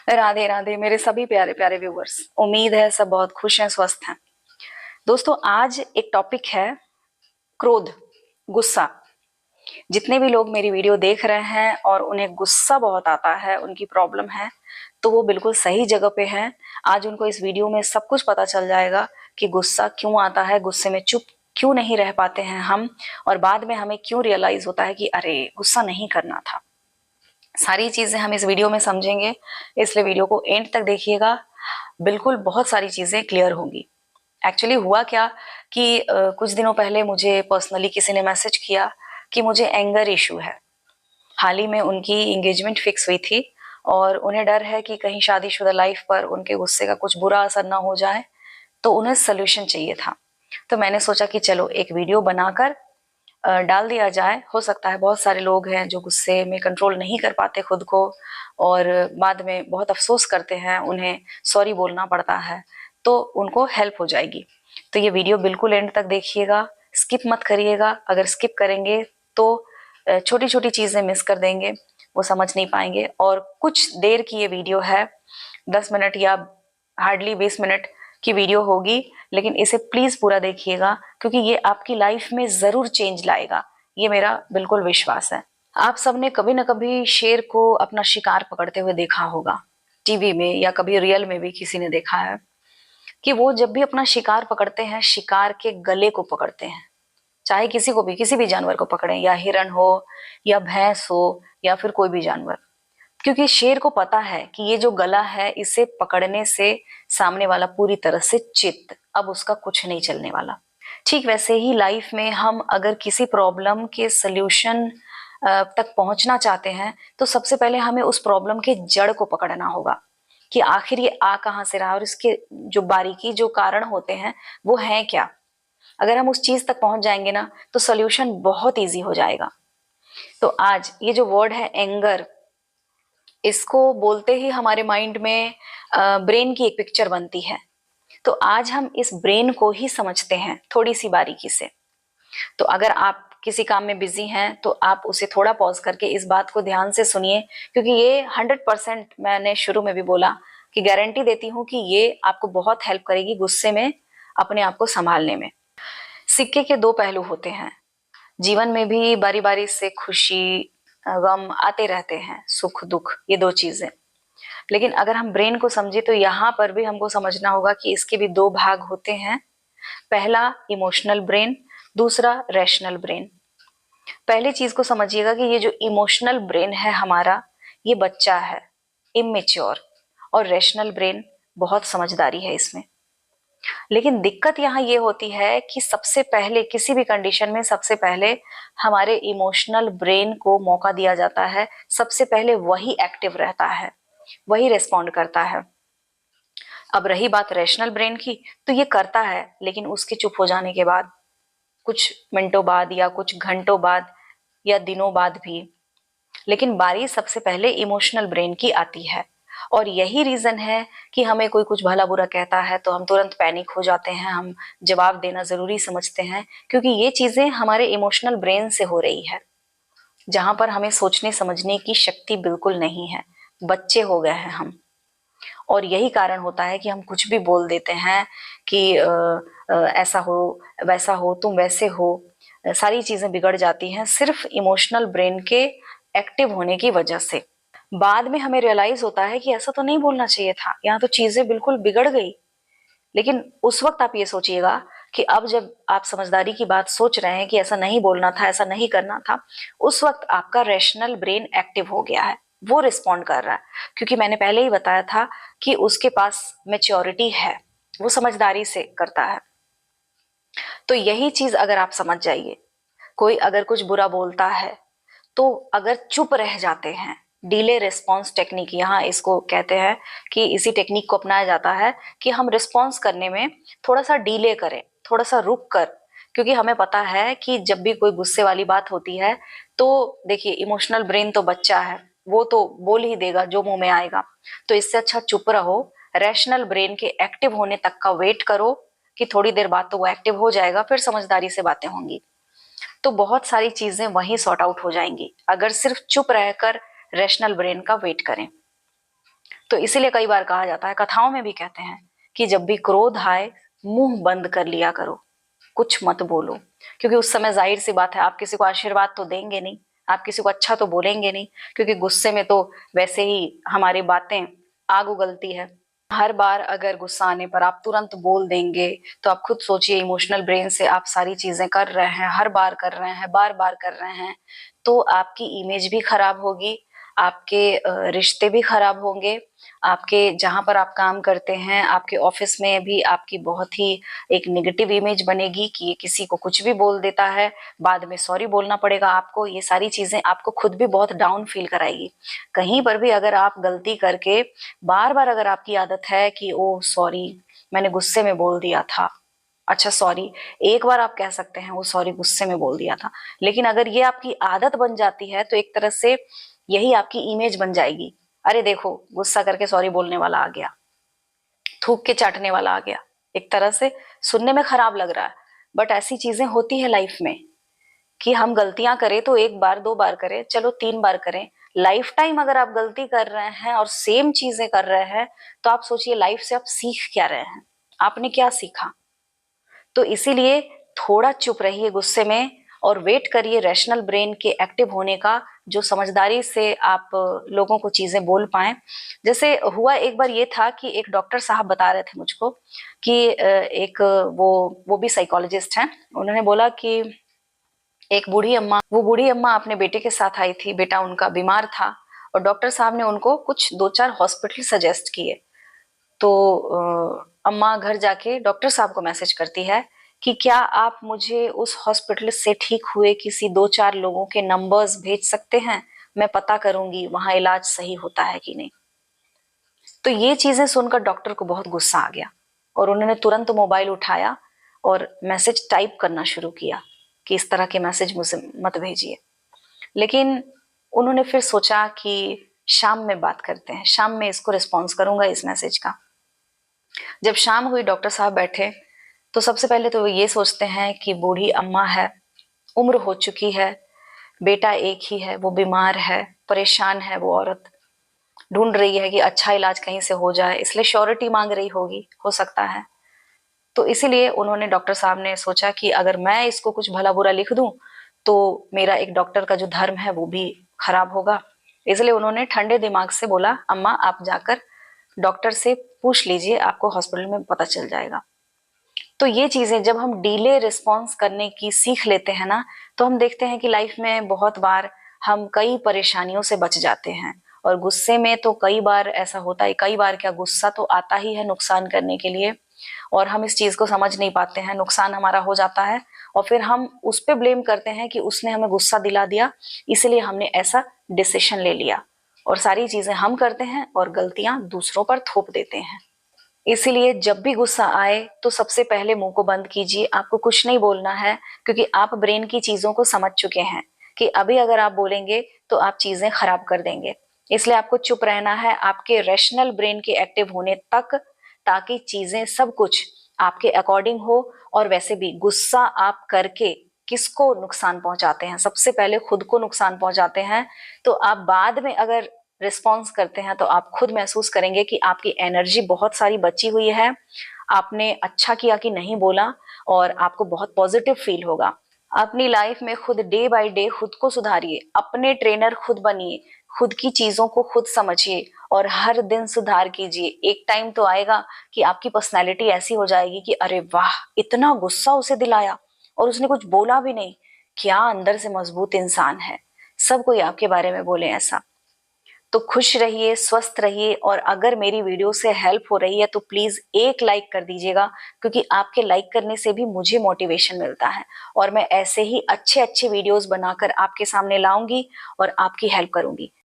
राधे राधे मेरे सभी प्यारे प्यारे व्यूवर्स। उम्मीद है सब बहुत खुश हैं, स्वस्थ हैं। दोस्तों, आज एक टॉपिक है क्रोध, गुस्सा। जितने भी लोग मेरी वीडियो देख रहे हैं और उन्हें गुस्सा बहुत आता है, उनकी प्रॉब्लम है, तो वो बिल्कुल सही जगह पे हैं। आज उनको इस वीडियो में सब कुछ पता चल जाएगा कि गुस्सा क्यों आता है, गुस्से में चुप क्यों नहीं रह पाते हैं हम, और बाद में हमें क्यों रियलाइज होता है कि अरे गुस्सा नहीं करना था। सारी चीजें हम इस वीडियो में समझेंगे, इसलिए वीडियो को एंड तक देखिएगा। बिल्कुल बहुत सारी चीजें क्लियर होंगी। एक्चुअली हुआ क्या कि कुछ दिनों पहले मुझे पर्सनली किसी ने मैसेज किया कि मुझे एंगर इशू है। हाल ही में उनकी एंगेजमेंट फिक्स हुई थी और उन्हें डर है कि कहीं शादीशुदा लाइफ पर उनके गुस्से का कुछ बुरा असर ना हो जाए, तो उन्हें सोल्यूशन चाहिए था। तो मैंने सोचा कि चलो एक वीडियो बनाकर डाल दिया जाए। हो सकता है बहुत सारे लोग हैं जो गुस्से में कंट्रोल नहीं कर पाते खुद को और बाद में बहुत अफसोस करते हैं, उन्हें सॉरी बोलना पड़ता है, तो उनको हेल्प हो जाएगी। तो ये वीडियो बिल्कुल एंड तक देखिएगा, स्किप मत करिएगा। अगर स्किप करेंगे तो छोटी छोटी चीजें मिस कर देंगे, वो समझ नहीं पाएंगे। और कुछ देर की ये वीडियो है, 10 मिनट या हार्डली 20 मिनट की वीडियो होगी, लेकिन इसे प्लीज पूरा देखिएगा क्योंकि ये आपकी लाइफ में जरूर चेंज लाएगा, ये मेरा बिल्कुल विश्वास है। आप सबने कभी ना कभी शेर को अपना शिकार पकड़ते हुए देखा होगा, टीवी में या कभी रियल में भी किसी ने देखा है कि वो जब भी अपना शिकार पकड़ते हैं, शिकार के गले को पकड़ते हैं। चाहे किसी को भी, किसी भी जानवर को पकड़े, या हिरण हो या भैंस हो या फिर कोई भी जानवर, क्योंकि शेर को पता है कि ये जो गला है, इसे पकड़ने से सामने वाला पूरी तरह से चित, अब उसका कुछ नहीं चलने वाला। ठीक वैसे ही लाइफ में हम अगर किसी प्रॉब्लम के सल्यूशन तक पहुंचना चाहते हैं, तो सबसे पहले हमें उस प्रॉब्लम के जड़ को पकड़ना होगा कि आखिर ये आ कहां से रहा और इसके जो बारीकी, जो कारण होते हैं, वो हैं क्या। अगर हम उस चीज तक पहुंच जाएंगे ना, तो सोल्यूशन बहुत इजी हो जाएगा। तो आज ये जो वर्ड है एंगर, इसको बोलते ही हमारे माइंड में ब्रेन की एक पिक्चर बनती है। तो आज हम इस ब्रेन को ही समझते हैं थोड़ी सी बारीकी से। तो अगर आप किसी काम में बिजी हैं तो आप उसे थोड़ा पॉज करके इस बात को ध्यान से सुनिए, क्योंकि ये 100%, मैंने शुरू में भी बोला कि गारंटी देती हूँ कि ये आपको बहुत हेल्प करेगी गुस्से में अपने आप को संभालने में। सिक्के के दो पहलू होते हैं। जीवन में भी बारी बारी से खुशी गम आते रहते हैं, सुख दुख, ये दो चीजें। लेकिन अगर हम ब्रेन को समझे तो यहाँ पर भी हमको समझना होगा कि इसके भी दो भाग होते हैं। पहला इमोशनल ब्रेन, दूसरा रैशनल ब्रेन। पहले चीज को समझिएगा कि ये जो इमोशनल ब्रेन है हमारा, ये बच्चा है, इमेच्योर, और रैशनल ब्रेन बहुत समझदारी है इसमें। लेकिन दिक्कत यहाँ ये होती है कि सबसे पहले किसी भी कंडीशन में सबसे पहले हमारे इमोशनल ब्रेन को मौका दिया जाता है। सबसे पहले वही एक्टिव रहता है, वही रेस्पॉन्ड करता है। अब रही बात रैशनल ब्रेन की, तो ये करता है लेकिन उसके चुप हो जाने के बाद, कुछ मिनटों बाद या कुछ घंटों बाद या दिनों बाद भी। लेकिन बारी सबसे पहले इमोशनल ब्रेन की आती है। और यही रीजन है कि हमें कोई कुछ भला बुरा कहता है तो हम तुरंत पैनिक हो जाते हैं, हम जवाब देना जरूरी समझते हैं, क्योंकि ये चीजें हमारे इमोशनल ब्रेन से हो रही है, जहां पर हमें सोचने समझने की शक्ति बिल्कुल नहीं है। बच्चे हो गए हैं हम, और यही कारण होता है कि हम कुछ भी बोल देते हैं कि ऐसा हो, वैसा हो, तुम वैसे हो। सारी चीजें बिगड़ जाती हैं सिर्फ इमोशनल ब्रेन के एक्टिव होने की वजह से। बाद में हमें रियलाइज होता है कि ऐसा तो नहीं बोलना चाहिए था, यहाँ तो चीजें बिल्कुल बिगड़ गई। लेकिन उस वक्त आप ये सोचिएगा कि अब जब आप समझदारी की बात सोच रहे हैं कि ऐसा नहीं बोलना था, ऐसा नहीं करना था, उस वक्त आपका रैशनल ब्रेन एक्टिव हो गया है, वो रिस्पॉन्ड कर रहा है। क्योंकि मैंने पहले ही बताया था कि उसके पास मेच्योरिटी है, वो समझदारी से करता है। तो यही चीज अगर आप समझ जाइए, कोई अगर कुछ बुरा बोलता है तो अगर चुप रह जाते हैं, डिले रिस्पॉन्स टेक्निक यहाँ इसको कहते हैं, कि इसी टेक्निक को अपनाया जाता है कि हम रिस्पॉन्स करने में थोड़ा सा डिले करें, थोड़ा सा रुक कर। क्योंकि हमें पता है कि जब भी कोई गुस्से वाली बात होती है तो देखिए, इमोशनल ब्रेन तो बच्चा है, वो तो बोल ही देगा जो मुंह में आएगा। तो इससे अच्छा चुप रहो, रैशनल ब्रेन के एक्टिव होने तक का वेट करो, कि थोड़ी देर बाद तो वो एक्टिव हो जाएगा, फिर समझदारी से बातें होंगी। तो बहुत सारी चीजें वहीं सॉर्ट आउट हो जाएंगी अगर सिर्फ चुप रहकर रैशनल ब्रेन का वेट करें। तो इसीलिए कई बार कहा जाता है, कथाओं में भी कहते हैं कि जब भी क्रोध आए मुंह बंद कर लिया करो, कुछ मत बोलो, क्योंकि उस समय जाहिर सी बात है आप किसी को आशीर्वाद तो देंगे नहीं, आप किसी को अच्छा तो बोलेंगे नहीं, क्योंकि गुस्से में तो वैसे ही हमारी बातें आग उगलती है। हर बार अगर गुस्सा आने पर आप तुरंत बोल देंगे तो आप खुद सोचिए, इमोशनल ब्रेन से आप सारी चीजें कर रहे हैं, हर बार कर रहे हैं, बार बार कर रहे हैं, तो आपकी इमेज भी खराब होगी, आपके रिश्ते भी खराब होंगे, आपके जहां पर आप काम करते हैं, आपके ऑफिस में भी आपकी बहुत ही एक नेगेटिव इमेज बनेगी कि ये किसी को कुछ भी बोल देता है, बाद में सॉरी बोलना पड़ेगा आपको। ये सारी चीजें आपको खुद भी बहुत डाउन फील कराएगी। कहीं पर भी अगर आप गलती करके बार बार अगर आपकी आदत है कि ओ सॉरी मैंने गुस्से में बोल दिया था, अच्छा सॉरी एक बार आप कह सकते हैं वो सॉरी गुस्से में बोल दिया था, लेकिन अगर ये आपकी आदत बन जाती है तो एक तरह से यही आपकी इमेज बन जाएगी, अरे देखो गुस्सा करके सॉरी बोलने वाला आ गया, थूक के चाटने वाला आ गया। एक तरह से सुनने में खराब लग रहा है, बट ऐसी चीजें होती है लाइफ में कि हम गलतियां करें तो एक बार दो बार करें, चलो तीन बार करें, लाइफ टाइम अगर आप गलती कर रहे हैं और सेम चीजें कर रहे हैं तो आप सोचिए लाइफ से आप सीख क्या रहे हैं, आपने क्या सीखा। तो इसीलिए थोड़ा चुप रहिए गुस्से में और वेट करिए रैशनल ब्रेन के एक्टिव होने का, जो समझदारी से आप लोगों को चीजें बोल पाए। जैसे हुआ एक बार ये था कि एक डॉक्टर साहब बता रहे थे मुझको कि एक वो भी साइकोलॉजिस्ट हैं, उन्होंने बोला कि एक बूढ़ी अम्मा अपने बेटे के साथ आई थी, बेटा उनका बीमार था और डॉक्टर साहब ने उनको कुछ दो चार हॉस्पिटल सजेस्ट किए। तो अम्मा घर जाके डॉक्टर साहब को मैसेज करती है कि क्या आप मुझे उस हॉस्पिटल से ठीक हुए किसी दो चार लोगों के नंबर्स भेज सकते हैं, मैं पता करूंगी वहां इलाज सही होता है कि नहीं। तो ये चीजें सुनकर डॉक्टर को बहुत गुस्सा आ गया और उन्होंने तुरंत मोबाइल उठाया और मैसेज टाइप करना शुरू किया कि इस तरह के मैसेज मुझे मत भेजिए। लेकिन उन्होंने फिर सोचा कि शाम में बात करते हैं, शाम में इसको रिस्पॉन्स करूंगा इस मैसेज का। जब शाम हुई डॉक्टर साहब बैठे तो सबसे पहले तो वो ये सोचते हैं कि बूढ़ी अम्मा है, उम्र हो चुकी है, बेटा एक ही है, वो बीमार है, परेशान है, वो औरत ढूंढ रही है कि अच्छा इलाज कहीं से हो जाए, इसलिए श्योरिटी मांग रही होगी, हो सकता है। तो इसीलिए उन्होंने डॉक्टर साहब ने सोचा कि अगर मैं इसको कुछ भला बुरा लिख दूं तो मेरा एक डॉक्टर का जो धर्म है वो भी खराब होगा। इसलिए उन्होंने ठंडे दिमाग से बोला, अम्मा आप जाकर डॉक्टर से पूछ लीजिए, आपको हॉस्पिटल में पता चल जाएगा। तो ये चीजें जब हम डिले रिस्पॉन्स करने की सीख लेते हैं ना, तो हम देखते हैं कि लाइफ में बहुत बार हम कई परेशानियों से बच जाते हैं। और गुस्से में तो कई बार ऐसा होता है, कई बार क्या गुस्सा तो आता ही है नुकसान करने के लिए, और हम इस चीज को समझ नहीं पाते हैं, नुकसान हमारा हो जाता है और फिर हम उस पे ब्लेम करते हैं कि उसने हमें गुस्सा दिला दिया, इसलिए हमने ऐसा डिसीजन ले लिया, और सारी चीजें हम करते हैं और गलतियां दूसरों पर थोप देते हैं। इसीलिए जब भी गुस्सा आए तो सबसे पहले मुंह को बंद कीजिए, आपको कुछ नहीं बोलना है, क्योंकि आप ब्रेन की चीजों को समझ चुके हैं कि अभी अगर आप बोलेंगे तो आप चीजें खराब कर देंगे। इसलिए आपको चुप रहना है आपके रैशनल ब्रेन के एक्टिव होने तक, ताकि चीजें सब कुछ आपके अकॉर्डिंग हो। और वैसे भी गुस्सा आप करके किसको नुकसान पहुंचाते हैं, सबसे पहले खुद को नुकसान पहुंचाते हैं। तो आप बाद में अगर रिस्पॉन्स करते हैं तो आप खुद महसूस करेंगे कि आपकी एनर्जी बहुत सारी बची हुई है, आपने अच्छा किया कि नहीं बोला, और आपको बहुत पॉजिटिव फील होगा। अपनी लाइफ में खुद डे बाय डे खुद को सुधारिए, अपने ट्रेनर खुद बनिए, खुद की चीजों को खुद समझिए और हर दिन सुधार कीजिए। एक टाइम तो आएगा कि आपकी पर्सनैलिटी ऐसी हो जाएगी कि अरे वाह इतना गुस्सा उसे दिलाया और उसने कुछ बोला भी नहीं, क्या अंदर से मजबूत इंसान है, सब कोई आपके बारे में बोले ऐसा। तो खुश रहिए, स्वस्थ रहिए, और अगर मेरी वीडियो से हेल्प हो रही है तो प्लीज एक लाइक कर दीजिएगा, क्योंकि आपके लाइक करने से भी मुझे मोटिवेशन मिलता है और मैं ऐसे ही अच्छे अच्छे वीडियोस बनाकर आपके सामने लाऊंगी और आपकी हेल्प करूंगी।